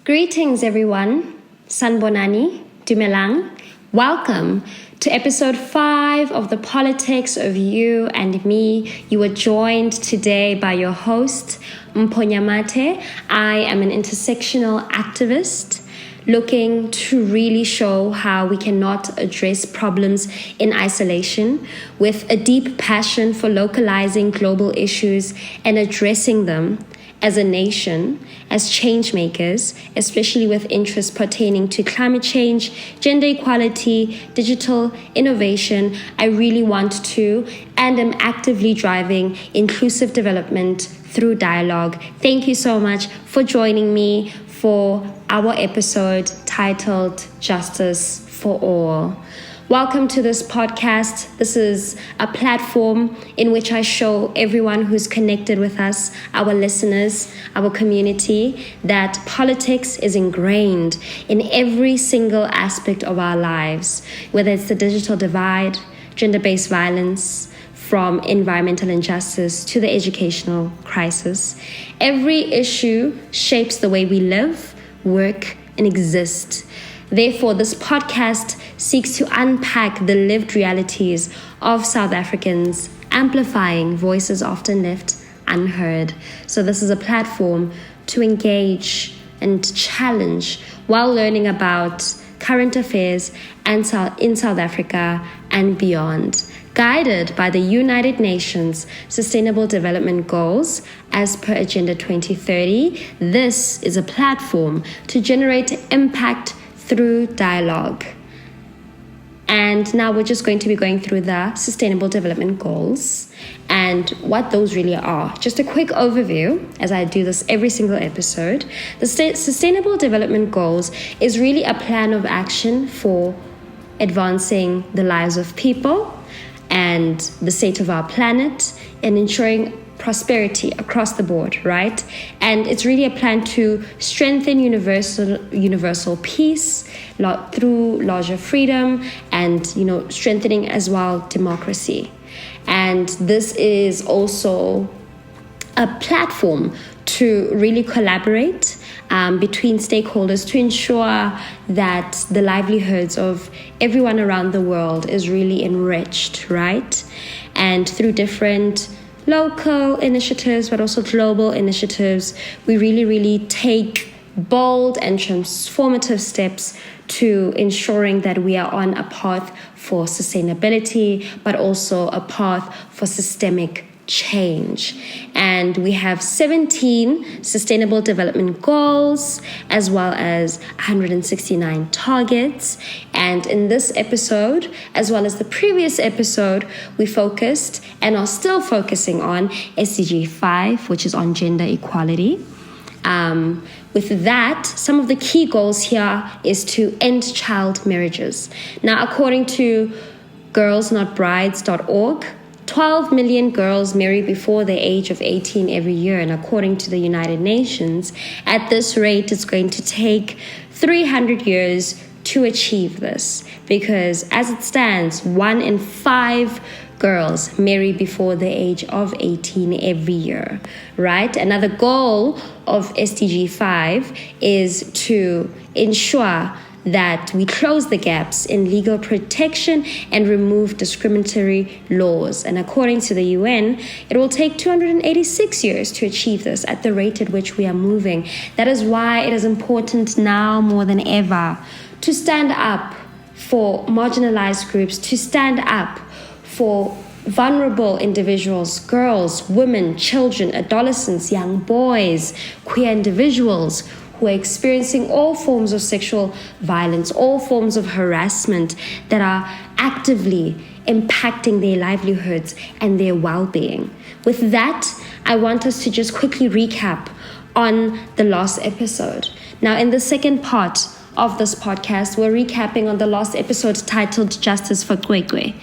Greetings, everyone. Sanbonani, Dumelang. Welcome to episode 5 of the Politics of You and Me. You are joined today by your host, Mpho Nyamathe. I am an intersectional activist looking to really show how we cannot address problems in isolation, with a deep passion for localizing global issues and addressing them as a nation, as change makers, especially with interests pertaining to climate change, gender equality, digital innovation. I really want to and am actively driving inclusive development through dialogue. Thank you so much for joining me for our episode titled Justice for All. Welcome to this podcast. This is a platform in which I show everyone who's connected with us, our listeners, our community, that politics is ingrained in every single aspect of our lives, whether it's the digital divide, gender-based violence, from environmental injustice to the educational crisis. Every issue shapes the way we live, work, and exist. Therefore, this podcast seeks to unpack the lived realities of South Africans, amplifying voices often left unheard. So this is a platform to engage and challenge while learning about current affairs and in South Africa and beyond, guided by the United Nations Sustainable Development Goals as per Agenda 2030. This is a platform to generate impact through dialogue. And now we're just going to be going through the Sustainable Development Goals and what those really are. Just a quick overview, as I do this every single episode. The Sustainable Development Goals is really a plan of action for advancing the lives of people and the state of our planet and ensuring prosperity across the board, right? And it's really a plan to strengthen universal peace through larger freedom and, strengthening as well democracy. And this is also a platform to really collaborate between stakeholders to ensure that the livelihoods of everyone around the world is really enriched, right? And through different local initiatives, but also global initiatives, we really take bold and transformative steps to ensuring that we are on a path for sustainability, but also a path for systemic change. And we have 17 Sustainable Development Goals as well as 169 targets. And in this episode, as well as the previous episode, we focused and are still focusing on SDG 5, which is on gender equality. With that, some of the key goals here is to end child marriages. Now, according to girlsnotbrides.org, 12 million girls marry before the age of 18 every year. And according to the United Nations, at this rate, it's going to take 300 years to achieve this. Because as it stands, 1 in 5 girls marry before the age of 18 every year, right? Another goal of SDG 5 is to ensure that we close the gaps in legal protection and remove discriminatory laws. And according to the UN, it will take 286 years to achieve this at the rate at which we are moving. That is why it is important now more than ever to stand up for marginalized groups, to stand up for vulnerable individuals, girls, women, children, adolescents, young boys, queer individuals who are experiencing all forms of sexual violence, all forms of harassment that are actively impacting their livelihoods and their well-being. With that, I want us to just quickly recap on the last episode. Now, in the second part of this podcast, we're recapping on the last episode titled Justice for Cwecwe.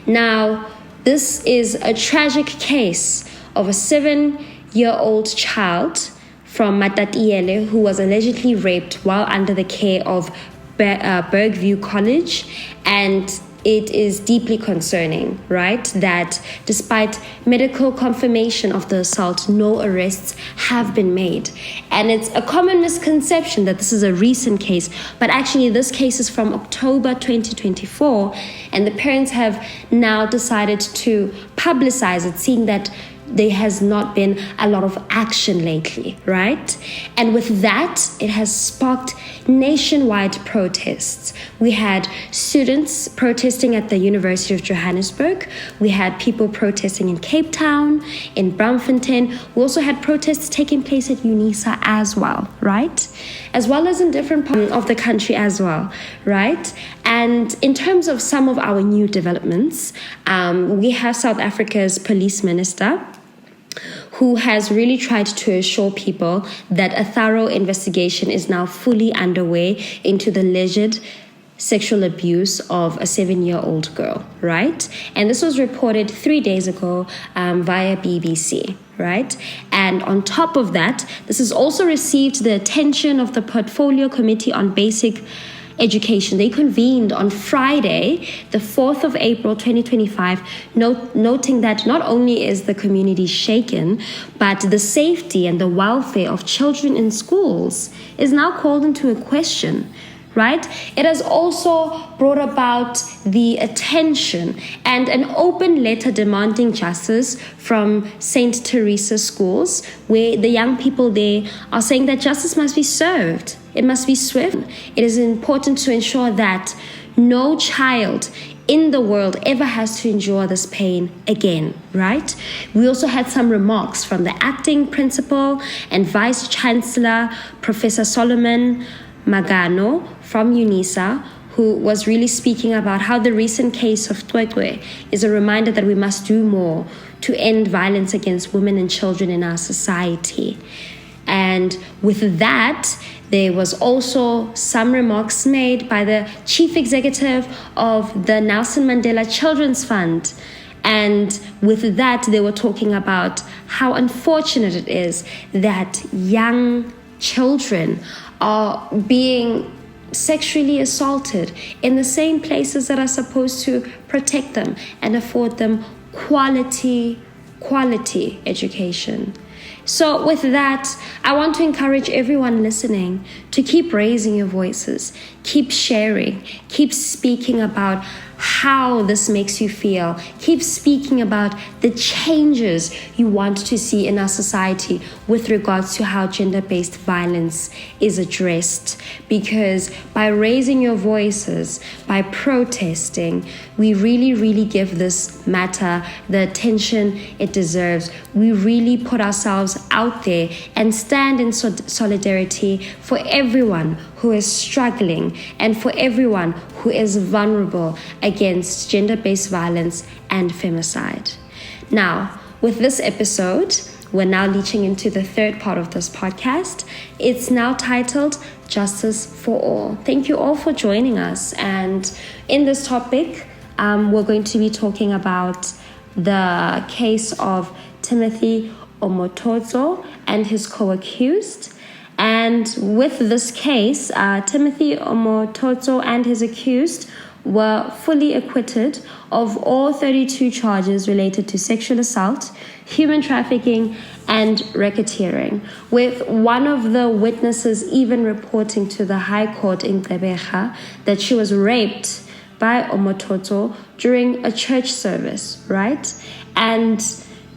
Now, this is a tragic case of a 7-year-old child from Matatiele who was allegedly raped while under the care of Bergview College. And it is deeply concerning, right? That despite medical confirmation of the assault, no arrests have been made. And it's a common misconception that this is a recent case, but actually this case is from October 2024, and the parents have now decided to publicize it, seeing that there has not been a lot of action lately, right? And with that, it has sparked nationwide protests. We had students protesting at the University of Johannesburg. We had people protesting in Cape Town, in Braamfontein. We also had protests taking place at UNISA as well, right? As well as in different parts of the country as well, right? And in terms of some of our new developments, we have South Africa's police minister, who has really tried to assure people that a thorough investigation is now fully underway into the alleged sexual abuse of a 7-year-old girl, right? And this was reported 3 days ago via BBC, right? And on top of that, this has also received the attention of the Portfolio Committee on Basic Education. They convened on Friday, the 4th of April, 2025, noting that not only is the community shaken, but the safety and the welfare of children in schools is now called into a question, right? It has also brought about the attention and an open letter demanding justice from St. Teresa schools, where the young people there are saying that justice must be served. It must be swift. It is important to ensure that no child in the world ever has to endure this pain again, right? We also had some remarks from the acting principal and vice chancellor, Professor Solomon Magano from UNISA, who was really speaking about how the recent case of Cwecwe is a reminder that we must do more to end violence against women and children in our society. And with that, there was also some remarks made by the chief executive of the Nelson Mandela Children's Fund. And with that, they were talking about how unfortunate it is that young children are being sexually assaulted in the same places that are supposed to protect them and afford them quality education. So with that, I want to encourage everyone listening to keep raising your voices, keep sharing, keep speaking about how this makes you feel. Keep speaking about the changes you want to see in our society with regards to how gender-based violence is addressed. Because by raising your voices, by protesting, we really give this matter the attention it deserves. We really put ourselves out there and stand in solidarity for everyone who is struggling and for everyone who is vulnerable against gender-based violence and femicide. Now, with this episode, we're now leaching into the third part of this podcast. It's now titled Justice for All. Thank you all for joining us. And in this topic, we're going to be talking about the case of Timothy Omotoso and his co-accused. And with this case, Timothy Omotoso and his accused were fully acquitted of all 32 charges related to sexual assault, human trafficking, and racketeering, with one of the witnesses even reporting to the High Court in Gqeberha that she was raped by Omotoso during a church service, right? And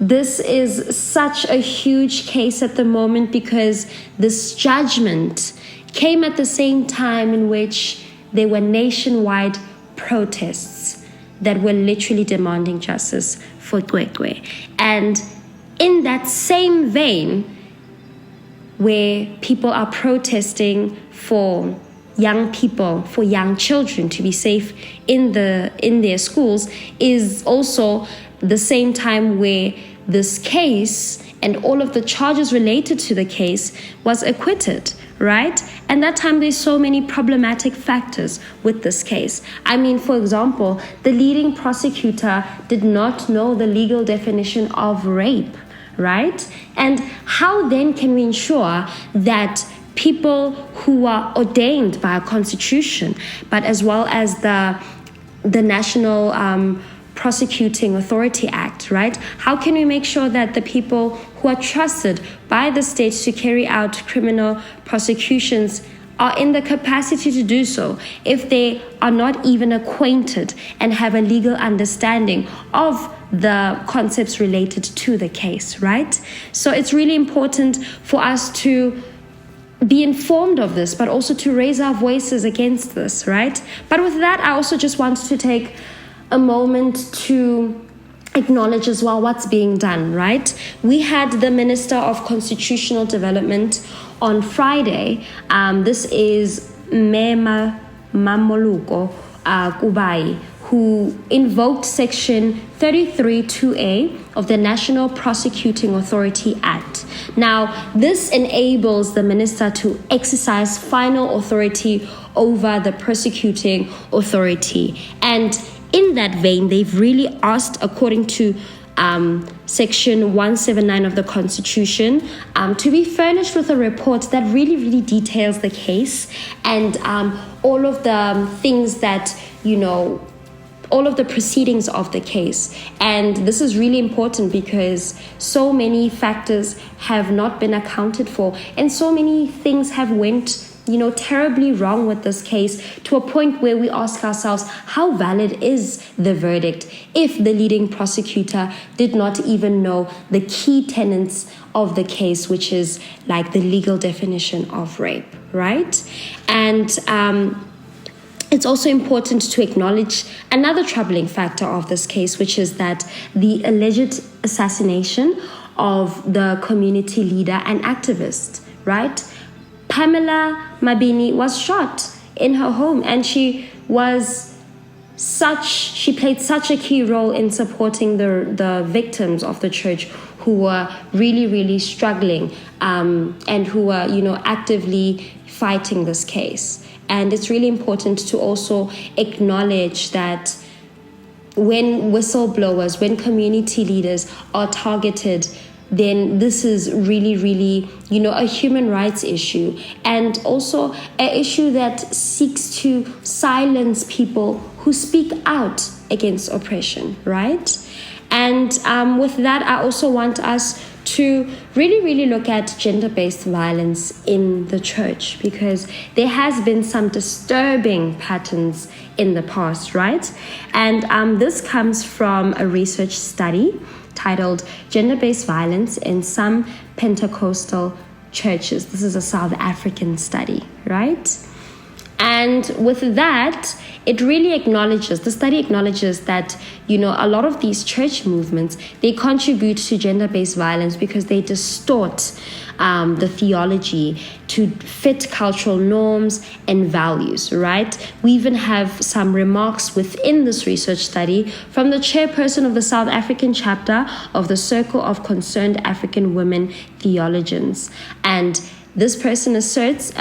this is such a huge case at the moment because this judgment came at the same time in which there were nationwide protests that were literally demanding justice for Cwecwe. And in that same vein, where people are protesting for young people, for young children to be safe in their schools, is also the same time where this case and all of the charges related to the case was acquitted, right? And that time there's so many problematic factors with this case. I mean, for example, the leading prosecutor did not know the legal definition of rape, right? And how then can we ensure that people who are ordained by our constitution, but as well as the the National Prosecuting Authority Act, right? How can we make sure that the people who are trusted by the state to carry out criminal prosecutions are in the capacity to do so if they are not even acquainted and have a legal understanding of the concepts related to the case, right? So it's really important for us to be informed of this, but also to raise our voices against this, right? But with that, I also just want to take a moment to acknowledge as well what's being done, right? We had the Minister of Constitutional Development on Friday. This is Mmamoloko Kubayi, who invoked Section 33(2)A of the National Prosecuting Authority Act. Now, this enables the minister to exercise final authority over the prosecuting authority. And in that vein, they've really asked, according to Section 179 of the Constitution, to be furnished with a report that really details the case and all of the things that, all of the proceedings of the case. And this is really important because so many factors have not been accounted for and so many things have went terribly wrong with this case, to a point where we ask ourselves, how valid is the verdict if the leading prosecutor did not even know the key tenets of the case, which is like the legal definition of rape, right? And it's also important to acknowledge another troubling factor of this case, which is that the alleged assassination of the community leader and activist, right? Pamela Mabini was shot in her home, and she played such a key role in supporting the victims of the church who were really struggling and who were actively fighting this case. And it's really important to also acknowledge that when whistleblowers, when community leaders are targeted, then this is really, a human rights issue, and also an issue that seeks to silence people who speak out against oppression, right? And with that, I also want us to really look at gender-based violence in the church, because there has been some disturbing patterns in the past, right? And this comes from a research study titled Gender-Based Violence in Some Pentecostal Churches. This is a South African study, right? And with that, it really the study acknowledges that, a lot of these church movements, they contribute to gender-based violence because they distort the theology to fit cultural norms and values, right? We even have some remarks within this research study from the chairperson of the South African chapter of the Circle of Concerned African Women Theologians. And this person asserts,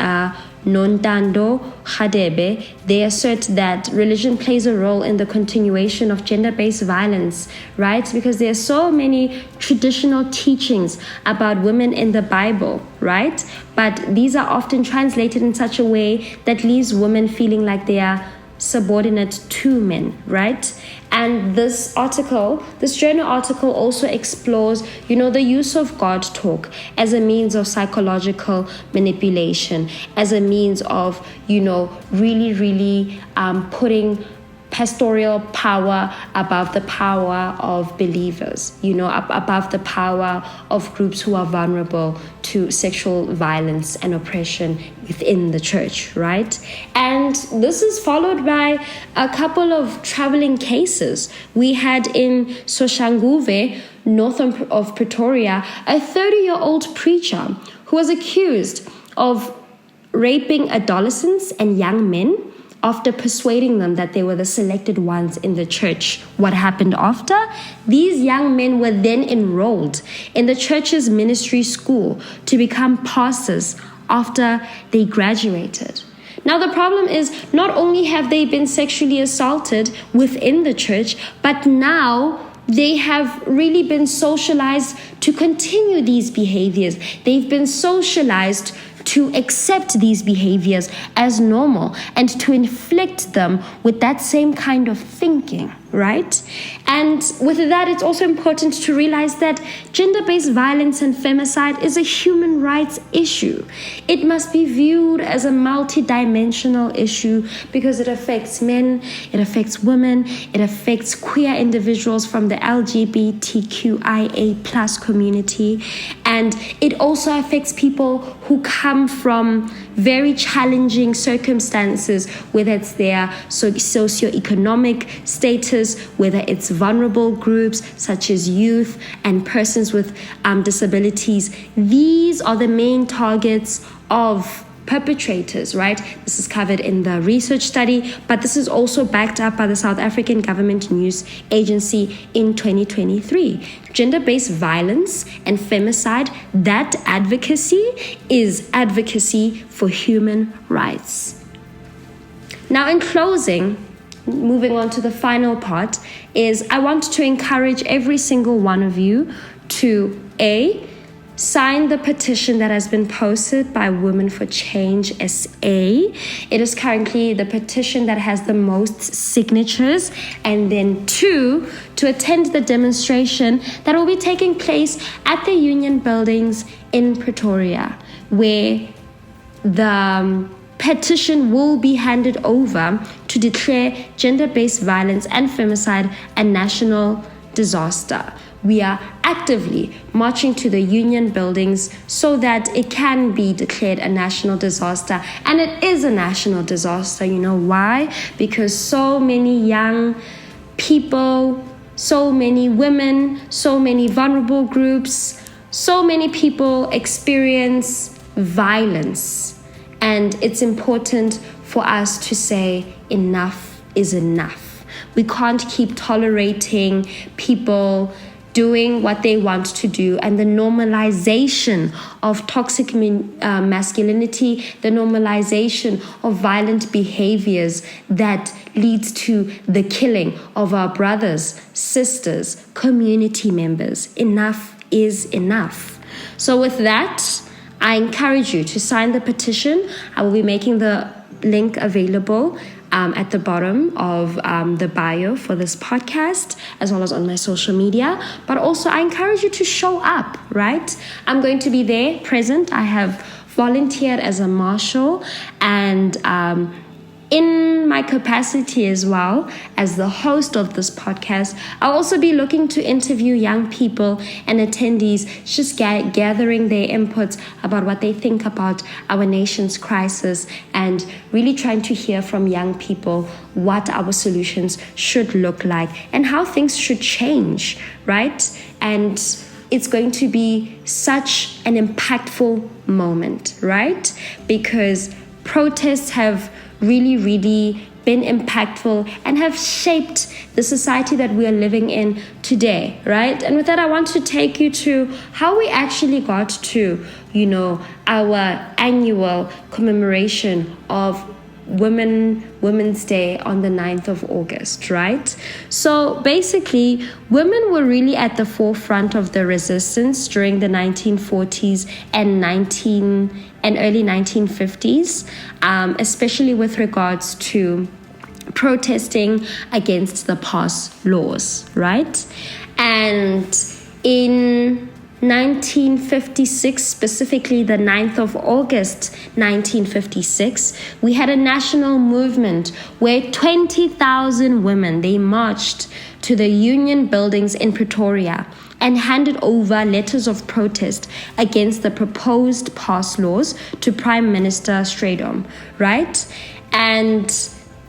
Nontando Khadebe, they assert that religion plays a role in the continuation of gender-based violence, right? Because there are so many traditional teachings about women in the Bible, right? But these are often translated in such a way that leaves women feeling like they are subordinate to men, right? And this journal article also explores, the use of God talk as a means of psychological manipulation, as a means of, really putting pastoral power above the power of believers, above the power of groups who are vulnerable to sexual violence and oppression within the church, right? And this is followed by a couple of troubling cases. We had in Soshanguve, north of Pretoria, a 30-year-old preacher who was accused of raping adolescents and young men after persuading them that they were the selected ones in the church. What happened after? These young men were then enrolled in the church's ministry school to become pastors after they graduated. Now, the problem is not only have they been sexually assaulted within the church, but now they have really been socialized to continue these behaviors. They've been socialized to accept these behaviors as normal and to inflict them with that same kind of thinking, right? And with that, it's also important to realize that gender-based violence and femicide is a human rights issue. It must be viewed as a multi-dimensional issue because it affects men, it affects women, it affects queer individuals from the LGBTQIA plus community, and it also affects people who come from very challenging circumstances, whether it's their socioeconomic status, whether it's vulnerable groups such as youth and persons with disabilities. These are the main targets of perpetrators, right? This is covered in the research study, but this is also backed up by the South African Government News Agency in 2023. Gender-based violence and femicide, that advocacy is advocacy for human rights. Now, in closing, moving on to the final part, is I want to encourage every single one of you to sign the petition that has been posted by Women for Change SA. It is currently the petition that has the most signatures. And then 2, to attend the demonstration that will be taking place at the Union Buildings in Pretoria, where the petition will be handed over to declare gender-based violence and femicide a national disaster. We are actively marching to the Union Buildings so that it can be declared a national disaster. And it is a national disaster. You know why? Because so many young people, so many women, so many vulnerable groups, so many people experience violence. And it's important for us to say enough is enough. We can't keep tolerating people doing what they want to do, and the normalization of toxic masculinity, the normalization of violent behaviors that leads to the killing of our brothers, sisters, community members. Enough is enough. So with that, I encourage you to sign the petition. I will be making the link available at the bottom of the bio for this podcast, as well as on my social media. But also, I encourage you to show up, right? I'm going to be there, present. I have volunteered as a marshal, and in my capacity as well as the host of this podcast, I'll also be looking to interview young people and attendees, just gathering their inputs about what they think about our nation's crisis, and really trying to hear from young people what our solutions should look like and how things should change, right? And it's going to be such an impactful moment, right? Because protests have really been impactful and have shaped the society that we are living in today, right? And with that, I want to take you to how we actually got to, our annual commemoration of Women's Day on the 9th of August, right? So basically, women were really at the forefront of the resistance during the 1940s and early 1950s, especially with regards to protesting against the past laws, right? And in 1956, specifically the 9th of August 1956, we had a national movement where 20,000 women, they marched to the Union Buildings in Pretoria and handed over letters of protest against the proposed past laws to Prime Minister Stradom, right? And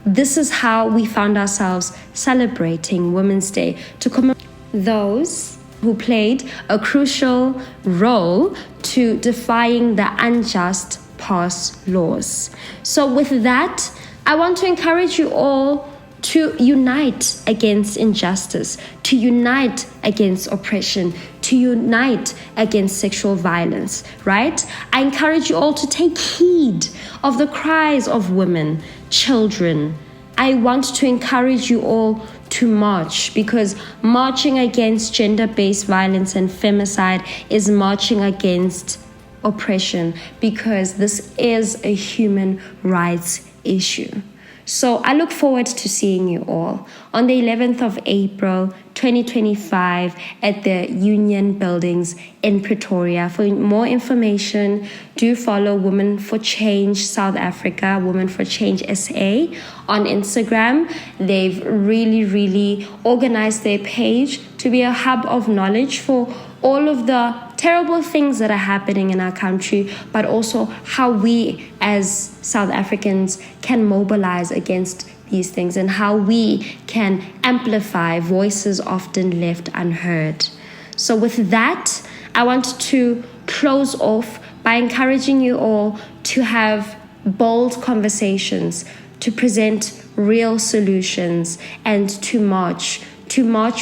this is how we found ourselves celebrating Women's Day, to commemorate those who played a crucial role to defying the unjust past laws. So with that, I want to encourage you all to unite against injustice, to unite against oppression, to unite against sexual violence, right? I encourage you all to take heed of the cries of women, children. I want to encourage you all to march, because marching against gender-based violence and femicide is marching against oppression, because this is a human rights issue. So I look forward to seeing you all on the 11th of April, 2025 at the Union Buildings in Pretoria. For more information, do follow Women for Change South Africa, Women for Change SA on Instagram. They've really organized their page to be a hub of knowledge for all of the terrible things that are happening in our country, but also how we as South Africans can mobilize against these things and how we can amplify voices often left unheard. So with that, I want to close off by encouraging you all to have bold conversations, to present real solutions, and to march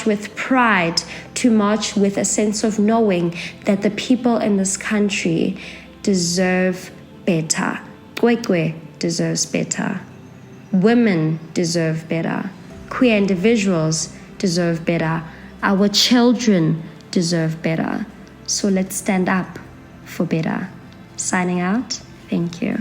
with pride, to march with a sense of knowing that the people in this country deserve better. Cwecwe deserves better. Women deserve better. Queer individuals deserve better. Our children deserve better. So let's stand up for better. Signing out. Thank you.